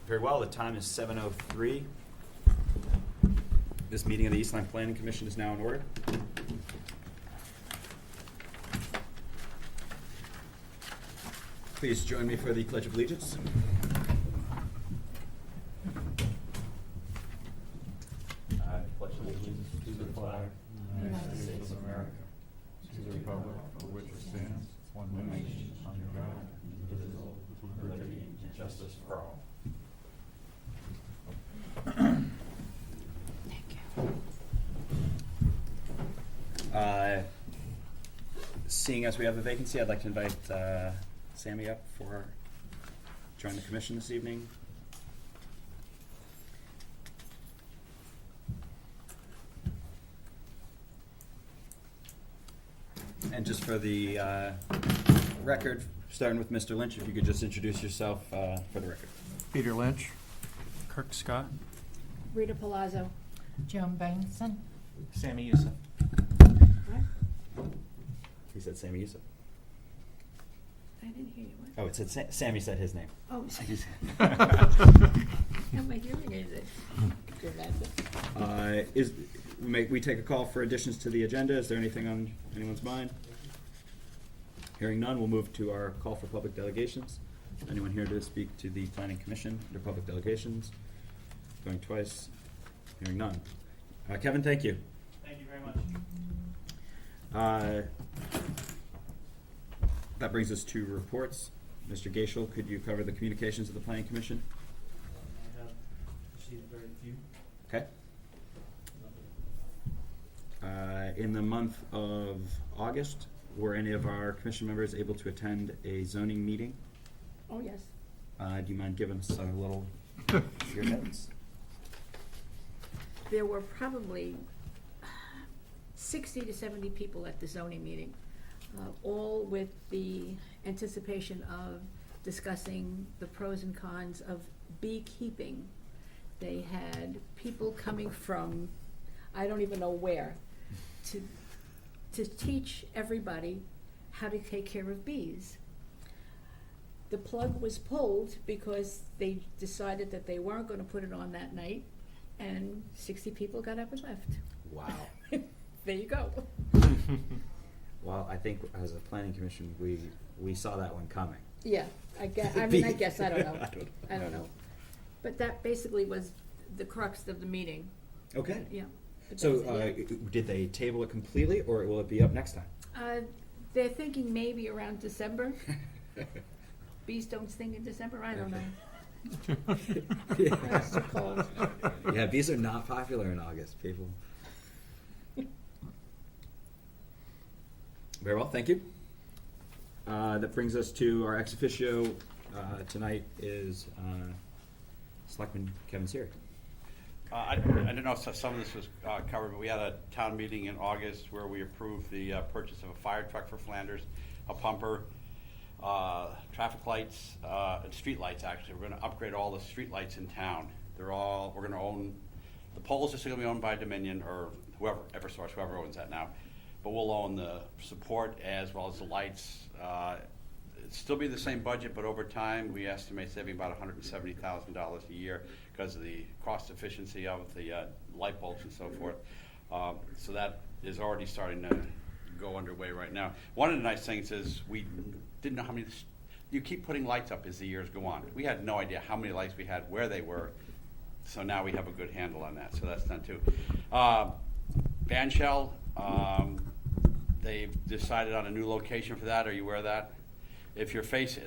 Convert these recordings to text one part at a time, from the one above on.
Very well, the time is 7:03. This meeting of the East Lyme Planning Commission is now in order. Please join me for the Pledge of Allegiance. I pledge allegiance to the flag of the United States of America, to the republic for which it stands, one nation, under God, indivisible, with liberty and justice for all. Seeing as we have a vacancy, I'd like to invite Sammy up for join the commission this evening. And just for the record, starting with Mr. Lynch, if you could just introduce yourself for the record. Peter Lynch. Kirk Scott. Rita Palazzo. Joan Bengtson. Sammy Youssef. He said Sammy Youssef. I didn't hear you. What? Oh, it said Sammy said his name. Oh, have my hearing aids in. We take a call for additions to the agenda. Is there anything on anyone's mind? Hearing none, we'll move to our call for public delegations. Anyone here to speak to the Planning Commission under public delegations? Going twice. Hearing none. Kevin, thank you. Thank you very much. That brings us to reports. Mr. Gaishel, could you cover the communications of the Planning Commission? I have received very few. Okay. In the month of August, were any of our commission members able to attend a zoning meeting? Oh, yes. Do you mind giving us a little your notes? There were probably 60 to 70 people at the zoning meeting, all with the anticipation of discussing the pros and cons of beekeeping. They had people coming from, I don't even know where, to teach everybody how to take care of bees. The plug was pulled because they decided that they weren't going to put it on that night, and 60 people got up and left. Wow. There you go. Well, I think as a planning commission, we saw that one coming. Yeah, I guess, I don't know. I don't know. But that basically was the crux of the meeting. Okay. Yeah. But So, that's it, did they table it completely, or will it be up next time? yeah. They're thinking maybe around December. Bees don't sting in December, I don't know. It's too cold. Yeah, bees are not popular in August, people. Very well, thank you. That brings us to our ex officio. Tonight is Selectman Kevin Seary. I don't know if some of this was covered, but we had a town meeting in August where we approved the purchase of a fire truck for Flanders, a pumper, traffic lights, and street lights. Actually, we're going to upgrade all the street lights in town. We're going to own, the poles are still going to be owned by Dominion or whoever, Eversource, whoever owns that now. But we'll own the support as well as the lights. It'll still be the same budget, but over time we estimate saving about $170,000 a year because of the cost efficiency of the light bulbs and so forth. So that is already starting to go underway right now. One of the nice things is we didn't know how many. You keep putting lights up as the years go on. We had no idea how many lights we had, where they were. So now we have a good handle on that. So that's done too. Band shell. They've decided on a new location for that. Are you aware of that? If you're facing,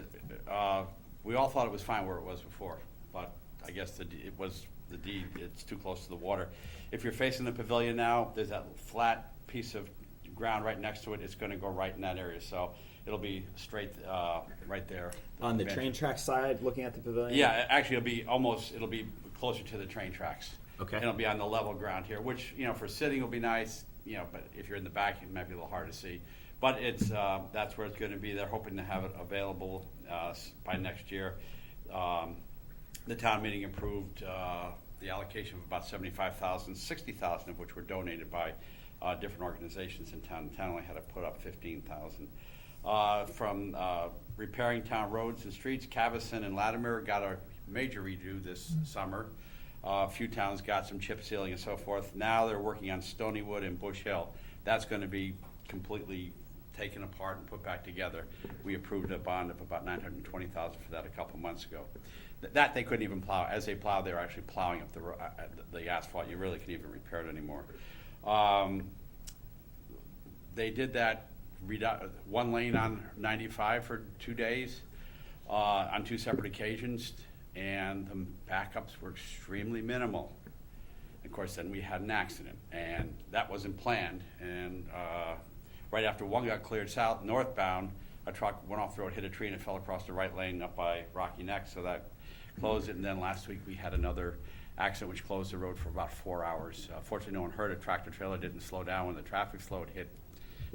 we all thought it was fine where it was before, but I guess it's too close to the water. If you're facing the pavilion now, there's that flat piece of ground right next to it. It's going to go right in that area, so it'll be straight right there. On the train track side, looking at the pavilion? Yeah, actually it'll be closer to the train tracks. Okay. And it'll be on the level ground here, which, for sitting will be nice, but if you're in the back, it might be a little hard to see. But it's that's where it's going to be. They're hoping to have it available by next year. The town meeting approved the allocation of about $75,000, $60,000 of which were donated by different organizations in town. The town only had to put up $15,000. From repairing town roads and streets, Cavison and Latimer got a major redo this summer. A few towns got some chip sealing and so forth. Now they're working on Stonywood and Bush Hill. That's going to be completely taken apart and put back together. We approved a bond of about $920,000 for that a couple months ago. That they couldn't even plow. As they plow, they were actually plowing up the asphalt. You really can't even repair it anymore. They did that one lane on 95 for 2 days on 2 separate occasions, and the backups were extremely minimal. Of course, then we had an accident, and that wasn't planned. And right after one got cleared south, northbound, a truck went off the road, hit a tree, and it fell across the right lane up by Rocky Neck, so that closed it. And then last week we had another accident which closed the road for about 4 hours. Fortunately, no one hurt. A tractor trailer didn't slow down when the traffic slowed,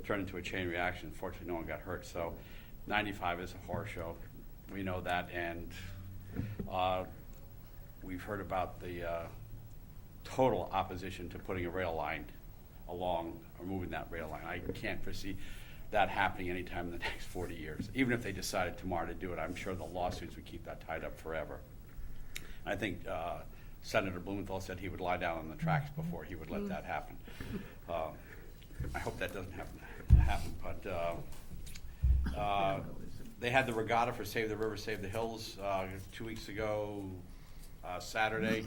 turned into a chain reaction. Fortunately, no one got hurt. So 95 is a horror show. We know that, and we've heard about the total opposition to putting a rail line along or moving that rail line. I can't foresee that happening anytime in the next 40 years. Even if they decided tomorrow to do it, I'm sure the lawsuits would keep that tied up forever. I think Senator Blumenthal said he would lie down on the tracks before he would let that happen. I hope that doesn't happen, but they had the regatta for Save the River, Save the Hills 2 weeks ago, Saturday.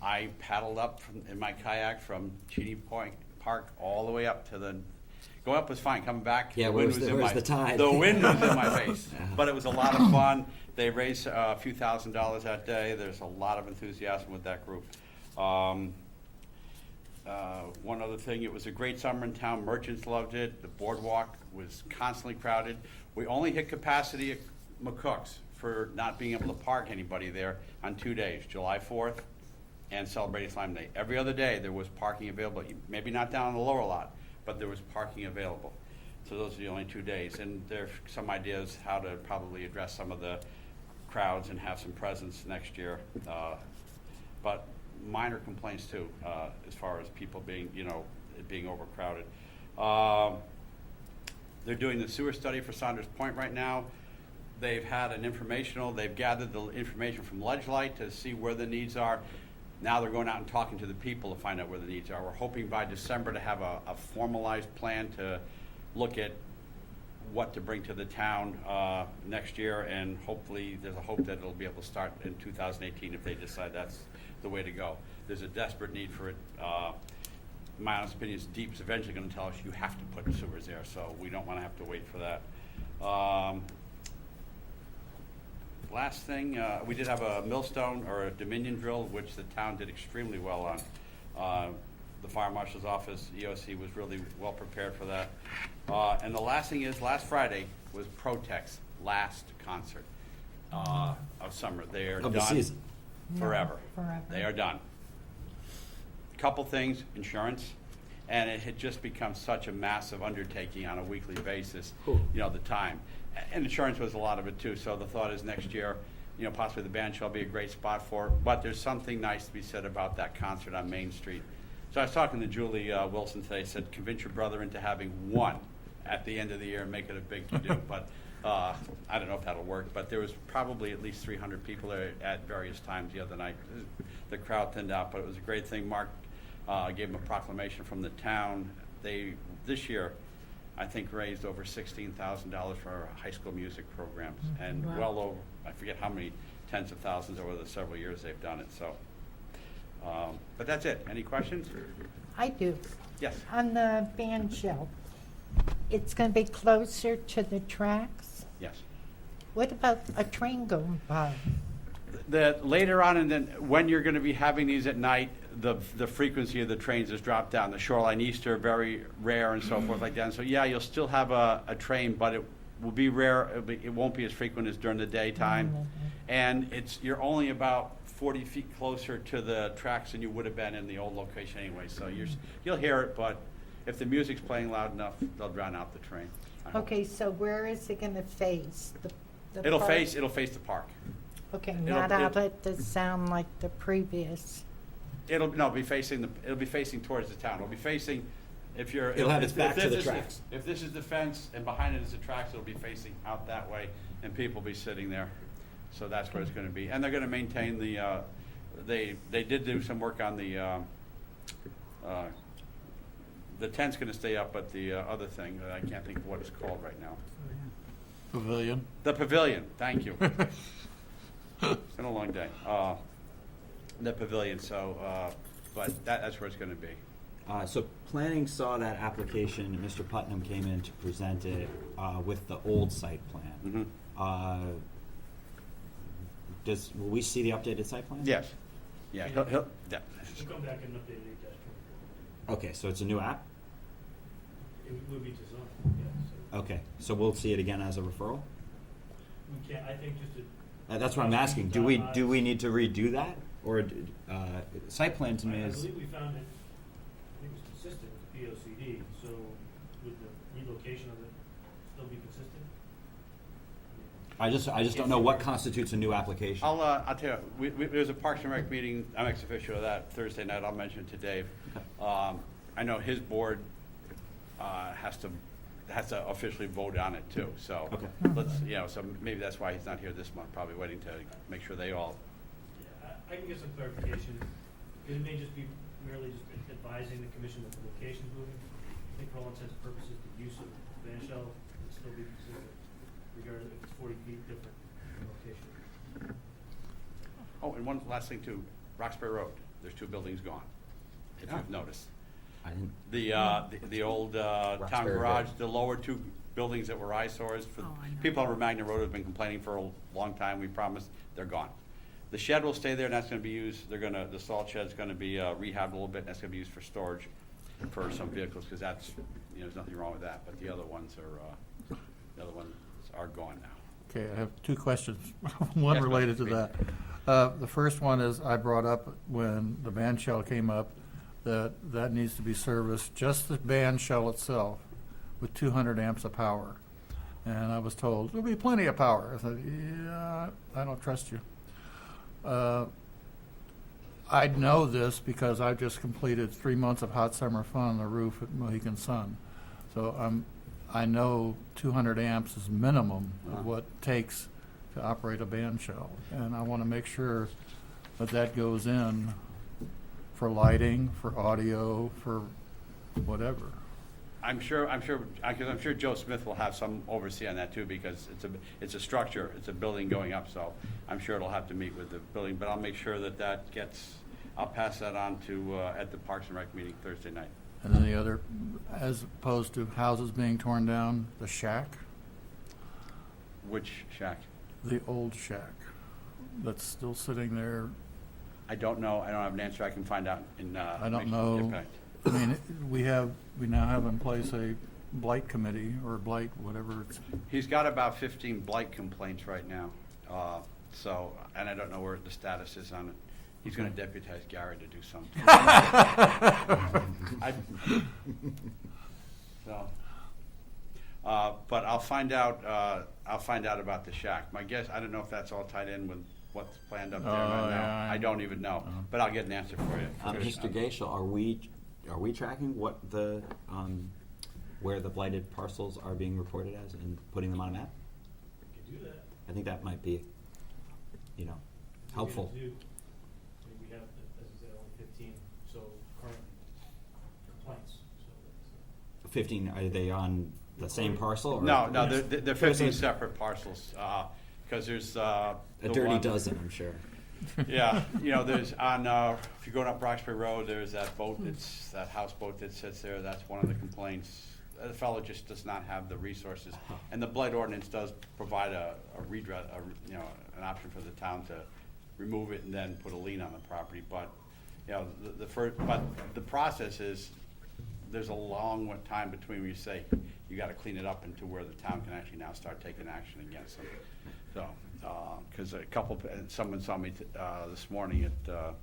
I paddled up in my kayak from Cheney Point Park all the way up to the. Going up was fine. Coming back, Yeah, the where wind was was the tide? The wind was in my face, but it was a lot of fun. They raised a few $1,000s that day. There's a lot of enthusiasm with that group. One other thing, it was a great summer in town. Merchants loved it. The boardwalk was constantly crowded. We only hit capacity at McCook's for not being able to park anybody there on 2 days, July 4th and celebrating Lyme Day. Every other day there was parking available, maybe not down in the lower lot, but there was parking available. So those are the only 2 days. And there are some ideas how to probably address some of the crowds and have some presence next year. But minor complaints too, as far as people being, it being overcrowded. They're doing the sewer study for Saunders Point right now. They've had an informational, they've gathered the information from Ledgelight to see where the needs are. Now they're going out and talking to the people to find out where the needs are. We're hoping by December to have a formalized plan to look at what to bring to the town next year, and hopefully there's a hope that it'll be able to start in 2018 if they decide that's the way to go. There's a desperate need for it. My honest opinion is DEEP's eventually going to tell us you have to put sewers there, so we don't want to have to wait for that. Last thing, we did have a millstone or a Dominion drill, which the town did extremely well on. The fire marshal's office, EOC, was really well prepared for that. And the last thing is, last Friday was Protec's last concert of summer. They are Of done the season. forever. Forever. They are done. Couple things, insurance, and it had just become such a massive undertaking on a weekly basis, Cool. The time. And insurance was a lot of it too, so the thought is next year, possibly the band shall be a great spot for it, but there's something nice to be said about that concert on Main Street. So I was talking to Julie Wilson today, said convince your brother into having one at the end of the year and make it a big to-do, but I don't know if that'll work, but there was probably at least 300 people there at various times the other night. The crowd thinned out, but it was a great thing. Mark gave them a proclamation from the town. They, this year, I think raised over $16,000 for our high school music programs, and Wow. well over, I forget how many tens of thousands over the several years they've done it, so. But that's it. Any questions? I do. Yes. On the band shell, it's going to be closer to the tracks? Yes. What about a train going by? Later on, and then when you're going to be having these at night, the frequency of the trains has dropped down. The Shoreline Easter, very rare and so forth like that. And so yeah, you'll still have a train, but it will be rare. It won't be as frequent as during the daytime. And you're only about 40 feet closer to the tracks than you would have been in the old location anyway. So you'll hear it, but if the music's playing loud enough, they'll drown out the train. I hope. Okay, so where is it going to face? The It'll park? face the park. Okay, it'll- not out at the sound like the previous. It'll be facing towards the town. It'll be facing, It'll have its back to the tracks. If this is the fence and behind it is the tracks, it'll be facing out that way, and people will be sitting there. So that's where it's gonna be. And they're gonna maintain the, they did do some work on the tent's gonna stay up, but the other thing, that I can't think of what it's called right now. Pavilion. The pavilion, thank you. It's been a long day. The pavilion, so, but that's where it's gonna be. So planning saw that application, and Mr. Putnam came in to present it with the old site plan. Mhm. Will we see the updated site plan? Yes, yeah, yeah. We'll come back and update it dash 24. Okay, so it's a new app? It would be to zone, yeah, so Okay, so we'll see it again as a referral? we can't, I think just to. That's what I'm asking. Do we need to redo that? Or, site plan to me I is, believe we found it, I think it was consistent with P O C D, so would the relocation of it still be consistent? I just don't know what constitutes a new application. I'll tell you, there's a Parks and Rec meeting, I'm ex officio of that Thursday night, I'll mention it to Dave. I know his board has to officially vote on it too, so. Okay. Let's, so maybe that's why he's not here this month, probably waiting to make sure they all. Yeah, I can get some clarification. It may just be merely just advising the commission that the location's moving. I think for all intents and purposes, the use of the van shell would still be considered, regardless if it's 40 feet different from location. Oh, and one last thing too, Roxbury Road, there's 2 buildings gone, if you've noticed. I didn't, The old town Roxbury garage, Road. the lower 2 buildings that were eyesores for Oh, I know. people on Romagna Road have been complaining for a long time. We promised, they're gone. The shed will stay there, and that's gonna be used, the salt shed's gonna be rehabbed a little bit, and that's gonna be used for storage for some vehicles, because that's, there's nothing wrong with that, but the other ones are gone now. Okay, I have 2 questions, one Yes, related to please. that. The first one is, I brought up when the band shell came up, that needs to be serviced, just the band shell itself, with 200 amps of power. And I was told, there'll be plenty of power. I said, yeah, I don't trust you. I know this because I've just completed 3 months of hot summer fun on the roof at Mohegan Sun. So I know 200 amps is minimum of what it takes to operate a band shell. And I want to make sure that goes in for lighting, for audio, for whatever. I'm sure Joe Smith will have some oversee on that too, because it's a structure, it's a building going up, so I'm sure it'll have to meet with the building, but I'll make sure that I'll pass that on to, at the Parks and Rec meeting Thursday night. And then the other, as opposed to houses being torn down, the shack, Which shack? the old shack that's still sitting there. I don't know, I don't have an answer, I can find out in, I don't make- know. get back. I mean, we now have in place a blight committee, or blight, whatever it's, He's got about 15 blight complaints right now, so, and I don't know where the status is on it. He's gonna deputize Gary to do something. But I'll find out about the shack. My guess, I don't know if that's all tied in with what's planned up there right now. yeah. I don't even know, but I'll get an answer for you. Mr. Gaishel, are we tracking what the, where the blighted parcels are being reported as and putting them on a map? We can do that. I think that might be, helpful. We have, as I said, only 15, so currently complaints, so that's. 15, are they on the same parcel? Or No, Yes. they're 15 separate parcels, because there's, A the dirty one- dozen, I'm sure. Yeah, there's on, if you're going up Roxbury Road, there's that boat, it's that houseboat that sits there, that's one of the complaints. The fellow just does not have the resources, and the blight ordinance does provide a redress, an option for the town to remove it and then put a lien on the property, but, but the process is, there's a long time between when you say, you gotta clean it up into where the town can actually now start taking action against them. So, because someone saw me this morning at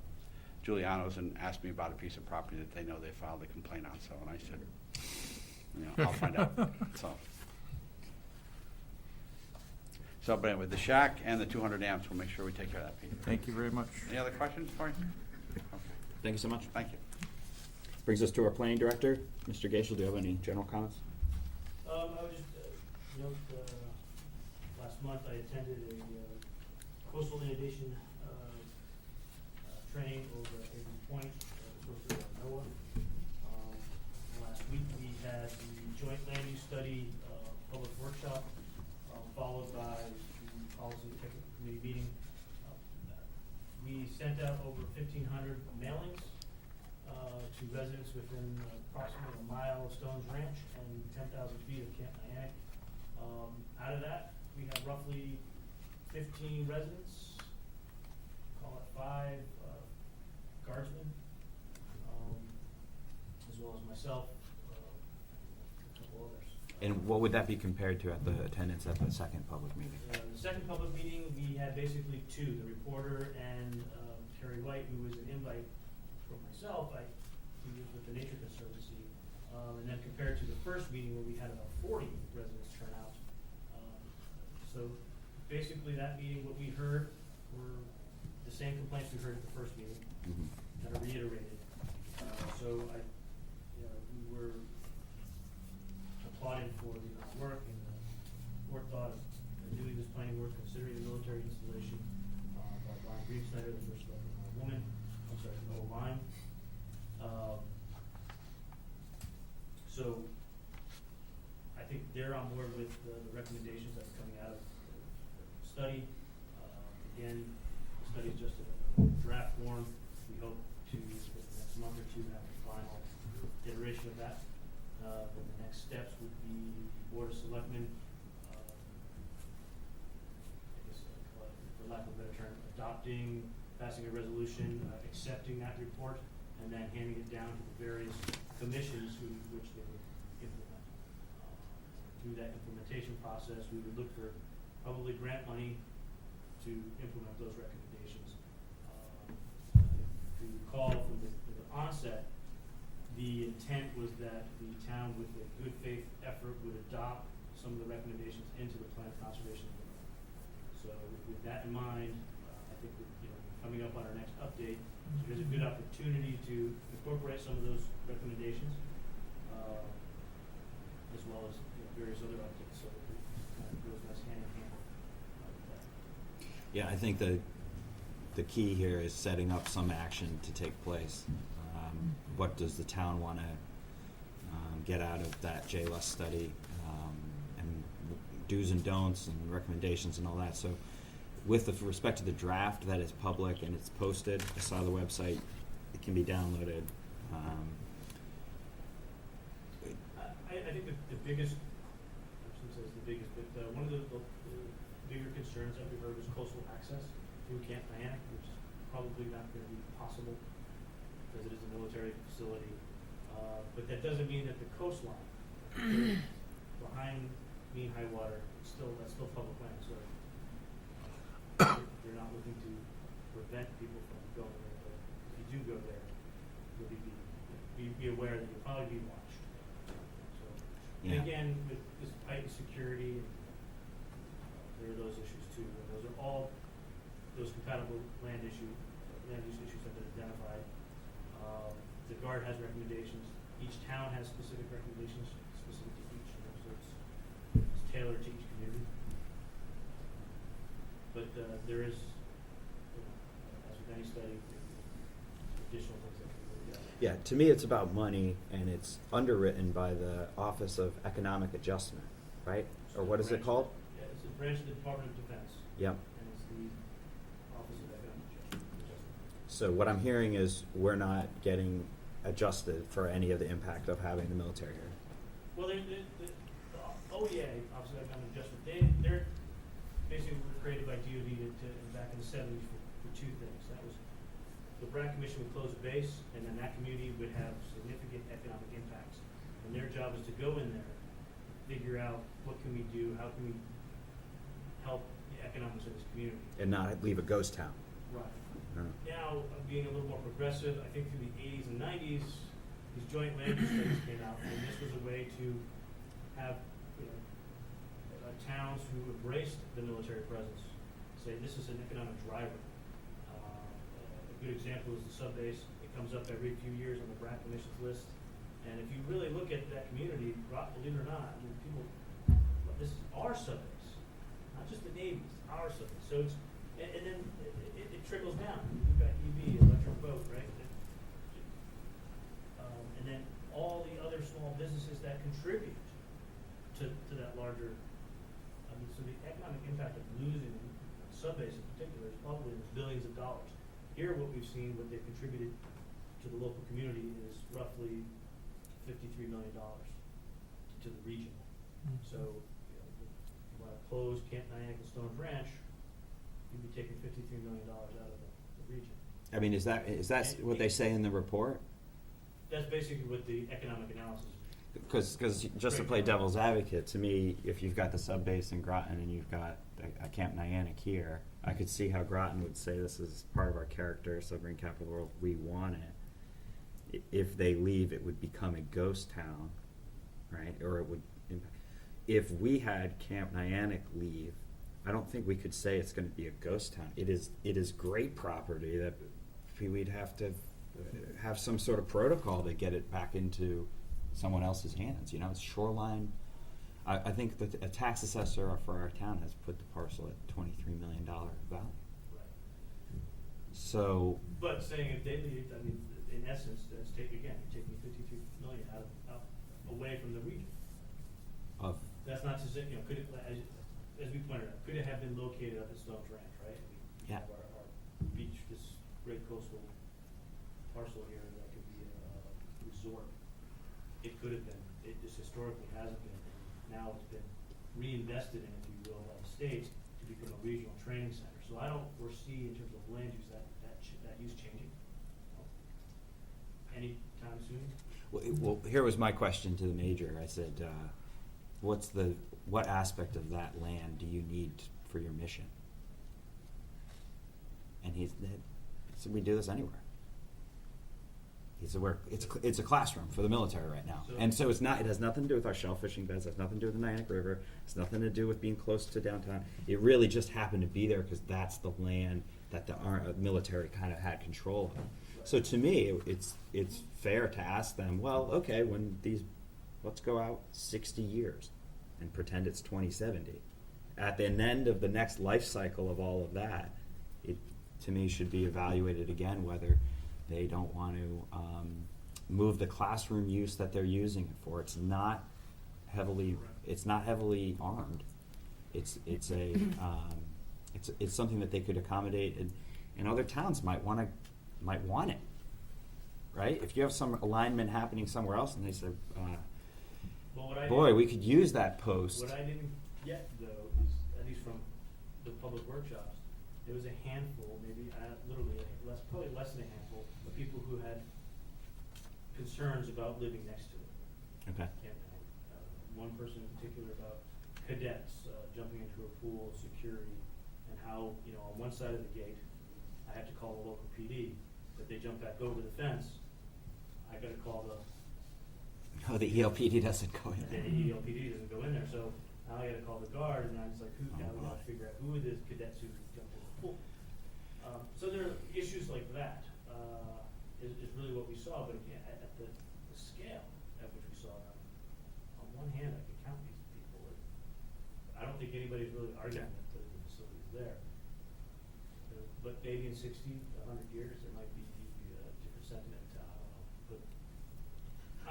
Giuliano's and asked me about a piece of property that they know they filed a complaint on, so, and I said, I'll find out, So, but anyway, the shack and the 200 amps, we'll make sure we take care of that piece. thank you very much. Any other questions for you? Okay, Thank you so much. thank you. Brings us to our planning director. Mr. Gaishel, do you have any general comments? I would just note, last month I attended a coastal inundation training over at Haven Point, hosted by NOAA. Last week we had the joint land use study public workshop, followed by the policy and technical committee meeting. We sent out over 1,500 mailings to residents within approximately a mile of Stone's Ranch and 10,000 feet of Camp Niantic. Out of that, we have roughly 15 residents, call it 5 guardsmen, as well as myself, a couple others. And what would that be compared to at the attendance at the second public meeting? The second public meeting, we had basically 2, the reporter and Terry White, who was an invite from myself. He was with the Nature Conservancy. And then compared to the first meeting where we had about 40 residents turn out. So basically that meeting, what we heard were the same complaints we heard at the first meeting Mhm. that are reiterated. So we were applauded for the amount of work and the forethought of doing this planning work, considering the military installation by Brian Greensnyder, the first woman, I'm sorry, the whole Lyme. So I think they're on board with the recommendations that are coming out of the study. Again, the study is just a draft form. We hope to, within the next month or two, have a final iteration of that. Then the next steps would be Board of Selectmen, I guess, for lack of a better term, passing a resolution, accepting that report, and then handing it down to the various commissions which they would implement. Through that implementation process, we would look for probably grant money to implement those recommendations. If you recall from the onset, the intent was that the town, with a good faith effort, would adopt some of the recommendations into the plan of conservation. So with that in mind, I think coming up on our next update, there's a good opportunity to incorporate some of those recommendations, as well as various other updates, so that it kind of goes nice hand in hand with that. Yeah, I think the key here is setting up some action to take place. What does the town want to get out of that JLUS study, and do's and don'ts and recommendations and all that. So with respect to the draft that is public and it's posted, I saw the website, it can be downloaded. I think the biggest, I shouldn't say it's the biggest, but one of the bigger concerns that we heard was coastal access through Camp Niantic, which is probably not going to be possible because it is a military facility. But that doesn't mean that the coastline behind mean high water, that's still public land. So they're not looking to prevent people from going there. But if you do go there, really be aware that you'll probably be watched. So, Yeah. and again, with this heightened security, there are those issues too. And those are all those compatible land use issues have been identified. The Guard has recommendations. Each town has specific recommendations specific to each, so it's tailored to each community. But there is, as with any study, additional things that can be looked at. Yeah, to me, it's about money, and it's underwritten by the Office of Economic Adjustment, right? Or what is it called? Yeah, it's a branch of the Department of Defense, Yep. and it's the Office of Economic Adjustment. So what I'm hearing is we're not getting adjusted for any of the impact of having the military here. Well, the OEA, Office of Economic Adjustment, they're basically were created by DOD back in the 70s for 2 things. That was the Bragg Commission would close a base, and then that community would have significant economic impacts. And their job is to go in there, figure out what can we do, how can we help the economics of this community. And not leave a ghost town. Right. Uh, Now, being a little more progressive, I think through the 80s and 90s, these joint land use studies came out, and this was a way to have towns who embraced the military presence say this is an economic driver. A good example is the sub base. It comes up every few years on the Bragg Commission's list, and if you really look at that community, believe it or not, I mean, people, this is our sub base, not just the Navy's, our sub base. So And then it trickles down. You've got EV, electric boat, right? And then all the other small businesses that contribute to that larger, I mean, so the economic impact of losing subbase in particular is probably in the billions of dollars. Here, what we've seen, what they've contributed to the local community is roughly $53 million to the region. So, you know, if you want to close Camp Nyack and Stone Branch, you'd be taking $53 million out of the region. I mean, is that what they say in the report? That's basically what the economic analysis. Because just to play devil's advocate, to me, if you've got the sub-base in Groton and you've got a Camp Nyack here, I could see how Groton would say this is part of our character, submarine capital of the world, we want it. If they leave, it would become a ghost town, right? Or it would impact. If we had Camp Nyack leave, I don't think we could say it's going to be a ghost town. It is great property that we'd have to have some sort of protocol to get it back into someone else's hands. You know, it's shoreline. I think that a tax assessor for our town has put the parcel at $23 million value. Right. So, But saying if they leave, I mean, in essence, that's taking 53 million out away from the region. That's not to say, you know, could it, as we pointed out, could it have been located up at Stone's Ranch, right? We Yeah. have our beach, this great coastal parcel here that could be a resort. It could have been. It just historically hasn't been. And now it's been reinvested in, if you will, by the state to become a regional training center. So I don't foresee in terms of land use that use changing anytime soon. well, here was my question to the major. I said, what aspect of that land do you need for your mission? And he said, we do this anywhere. He said, it's a classroom for the military right now. And so it has nothing to do with our shellfishing beds, it has nothing to do with the Nyack River, it's nothing to do with being close to downtown. It really just happened to be there because that's the land that the military kind of had control of. So to me, it's fair to ask them, well, okay, let's go out 60 years and pretend it's 2070. At the end of the next life cycle of all of that, it, to me, should be evaluated again whether they don't want to move the classroom use that they're using it for. It's not heavily armed. It's something that they could accommodate, and other towns might want it, right? If you have some alignment happening somewhere else, and they say, we could use that post. What I didn't get, though, is, at least from the public workshops, there was a handful, maybe literally probably less than a handful, of people who had concerns about living next to it. Okay. And one person in particular about cadets jumping into a pool, security, and how, you know, on one side of the gate, I have to call the local PD. If they jump back over the fence, I got to call the. No, the ELPD doesn't go in there. The ELPD doesn't go in there, so now I got to call the guard, and I was like, now we got to figure out who are the cadets who jumped in the pool. So there are issues like that. Is really what we saw, but again, at the scale at which we saw them, on one hand, I could count these people. I don't think anybody's really arguing that the facility is there. But maybe in 60 to 100 years, there might be a different sentiment. I don't know.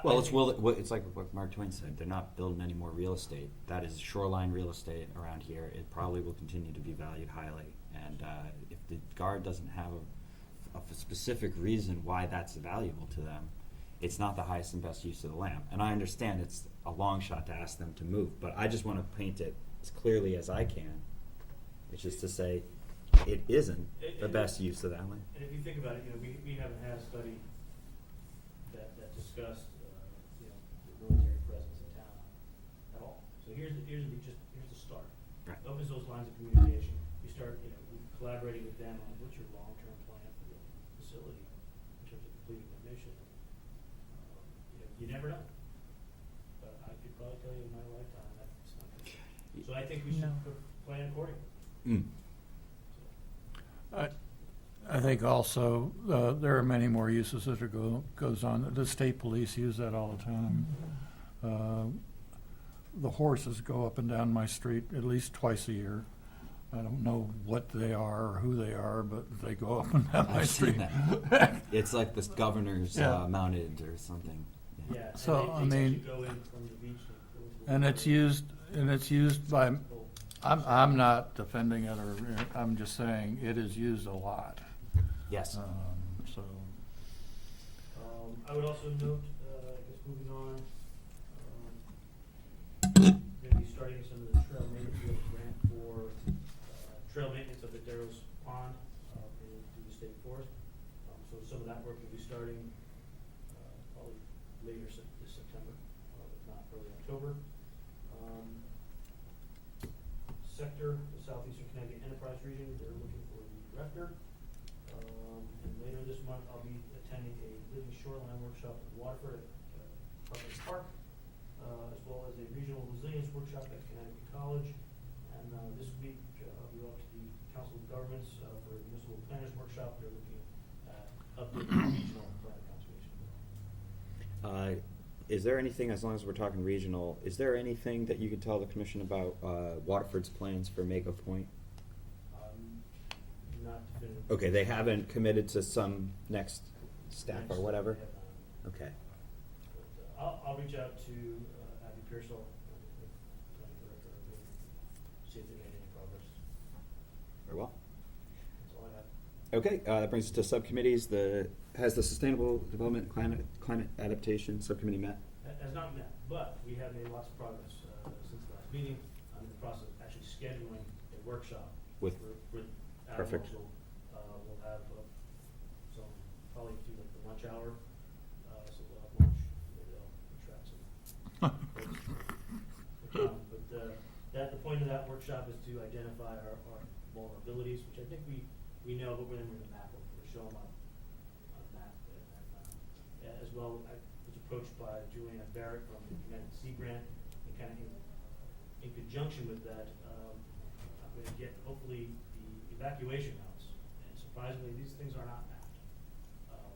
But Well, it's like what Mark Twain said. They're not building any more real estate. That is shoreline real estate around here. It probably will continue to be valued highly. And if the guard doesn't have a specific reason why that's valuable to them, it's not the highest and best use of the land. And I understand it's a long shot to ask them to move, but I just want to paint it as clearly as I can. It's just to say it isn't the best use of that land. And if you think about it, you know, we haven't had a study that discussed you know, the military presence in town at all. So here's the start. Right. Opens those lines of communication. You start, you know, collaborating with them on what's your long-term plan for the facility in terms of completing the mission. You know, you never know. But I could probably tell you in my lifetime that's not going to happen. So I think we should plan accordingly. I think also there are many more uses that goes on. The state police use that all the time. The horses go up and down my street at least twice a year. I don't know what they are or who they are, but they go up and down my I've street. seen that. It's like this governor's Yeah. mounted or something. Yeah, and So, I they mean- actually go in from the beach. They go to the And water. it's used by, Oh, I'm not defending it, or, I'm just saying it is used a lot. Yes. So, I would also note, I guess moving on, going to be starting some of the trail maintenance, we have a grant for trail maintenance of the Darrow's Pond through the state forest. So some of that work will be starting probably later this September, if not early October. Sector, the Southeastern Connecticut Enterprise Region, they're looking for the director. And later this month, I'll be attending a living shoreline workshop in Waterford at Public Park, as well as a regional resilience workshop at Connecticut College. And this week, I'll be off to the Council of Governments for a municipal planners workshop. They're looking at updating regional plan conservation. Is there anything, as long as we're talking regional, is there anything that you could tell the commission about Waterford's plans for Mako Point? Not definitive. Okay, they haven't committed to some next step or whatever? They have not. Okay. But, I'll reach out to Abby Pearsall, the planning director, and see if they made any progress. Very well. That's all I have. Okay, that brings us to subcommittees. Has the Sustainable Development Climate Adaptation Subcommittee met? Has not met, but we have made lots of progress since the last meeting. I'm in the process of actually scheduling a workshop With- for perfect. We'll have some, probably do like the lunch hour, so we'll have lunch, maybe I'll attract some folks to come. But the point of that workshop is to identify our vulnerabilities, which I think we know, but then we're going to map them, we'll show them on a map. And as well, I was approached by Juliana Barrett from the Connecticut Sea Grant, and kind of in conjunction with that, I'm going to get hopefully the evacuation routes. And surprisingly, these things are not mapped.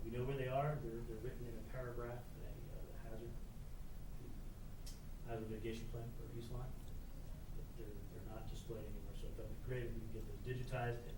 We know where they are. They're written in a paragraph in the hazard mitigation plan for East Lyme. But they're not displayed anywhere. So it would be great if we could get those digitized and